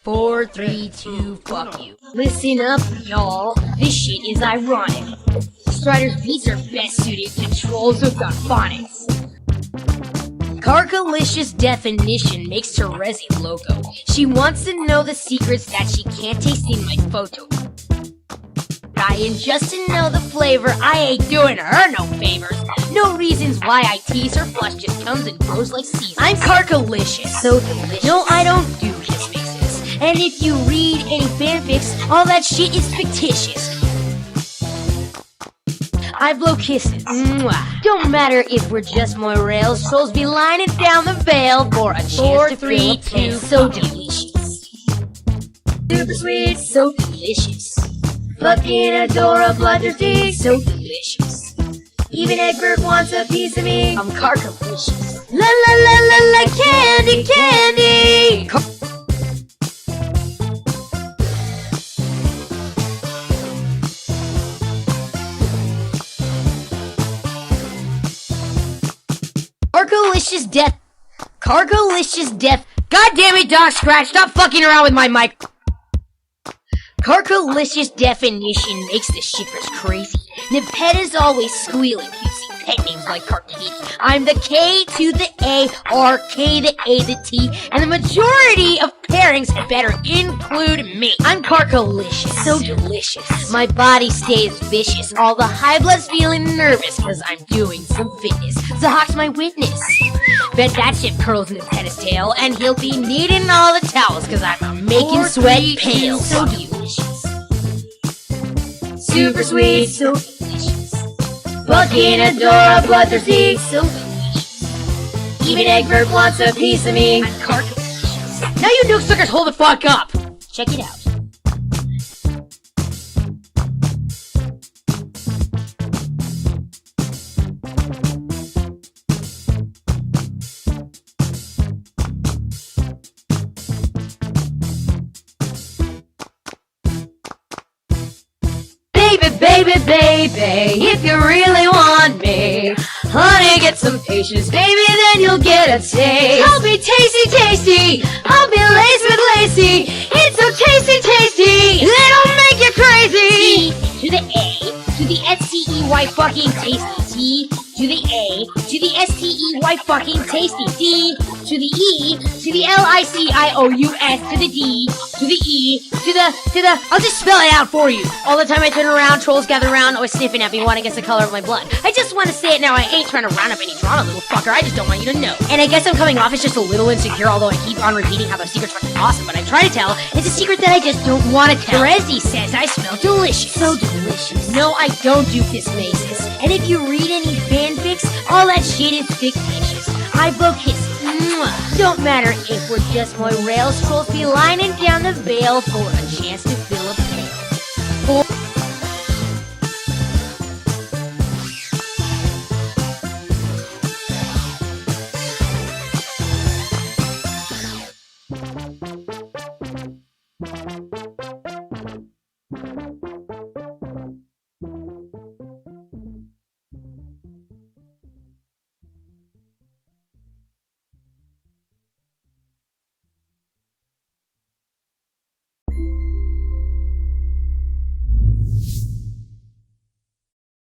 4, 3, 2, fuck you. Listen up, y'all. This shit is ironic. Strider's beats are best suited to trolls without phonics. Karkalicious definition makes Terezi loco. She wants to know the secrets that she can't taste in my photo. And just to know the flavor, I ain't doing her no favors. No reasons why I tease her flush just comes and goes like seasons. I'm karkalicious, so delicious. No, I don't do kiss mixes. And if you read any fanfics, all that shit is fictitious. I blow kisses. Mwah. Don't matter if we're just more rails. Trolls be lining down the veil for a chance 4, to 3, 2, so delicious. Super sweet, so delicious. Fucking adore a bloodthirsty, so delicious. Even Egbert wants a piece of me. I'm karkalicious. La la la la la, candy, candy. Karkalicious death. Karkalicious death. God damn it, Doc Scratch! Stop fucking around with my mic. Karkalicious definition makes the shippers crazy. Nipet is always squealing. You see pet names like Karkalicious. I'm the K to the A, or K the A the T, and the majority of pairings better include me. I'm Karkalicious, so delicious. My body stays vicious. All the high blood's feeling nervous, cause I'm doing some fitness. Zahawk's my witness. Bet that shit curls in his tail, and he'll be needing all the towels, cause I'm making sweat pale. So delicious. Super sweet, so delicious. Fucking adore a bloodthirsty, so delicious. Even Egbert wants a piece of me. I'm karkalicious. Now you nuke suckers hold the fuck up. Check it out. Baby, baby, if you really want me, honey, get some patience, baby, then you'll get a taste. I'll be tasty, tasty, I'll be laced with lacy, it's so tasty, tasty, it'll make you crazy. T to the A, to the S-T-E-Y fucking tasty, T to the A, to the S-T-E-Y fucking tasty, D to the E, to the L-I-C-I-O-U-S, to the D, to the E, to the, I'll just spell it out for you. All the time I turn around, trolls gather around, always sniffing at me, wanting to guess the color of my blood. I just want to say it now, I ain't trying to round up any drama, little fucker, I just don't want you to know. And I guess I'm coming off as just a little insecure, although I keep on repeating how the secret's fucking awesome, but I try to tell, it's a secret that I just don't want to tell. Terezi says I smell delicious. So delicious. No, I don't do kiss mazes. And if you read any fanfics, all that shit is fictitious. I blow kisses. Mwah. Don't matter if we're just more rails, trolls be lining down the veil for a chance to fill a pail.